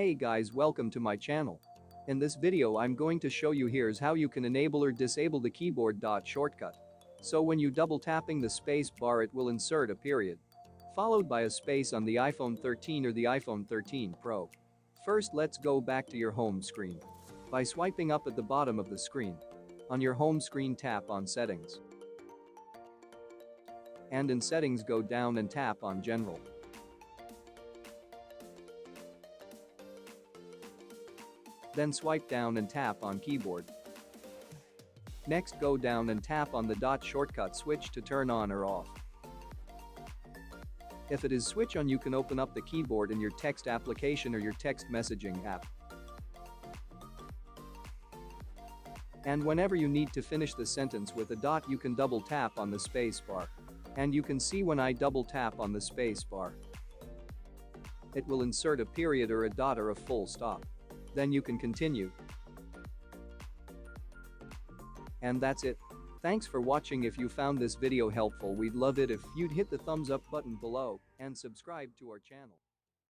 Hey guys, welcome to my channel. In this video I'm going to show you here's how you can enable or disable the keyboard shortcut. So when you double tapping the space bar it will insert a period, followed by a space on the iPhone 13 or the iPhone 13 Pro. First let's go back to your home screen. By swiping up at the bottom of the screen. On your home screen tap on Settings. And in Settings go down and tap on General. Then swipe down and tap on Keyboard. Next go down and tap on the dot shortcut switch to turn on or off. If it is switch on you can open up the keyboard in your text application or your text messaging app. And whenever you need to finish the sentence with a dot you can double tap on the space bar. And you can see when I double tap on the space bar, it will insert a period or a dot or a full stop. Then you can continue. And that's it. Thanks for watching. If you found this video helpful we'd love it if you'd hit the thumbs up button below and subscribe to our channel.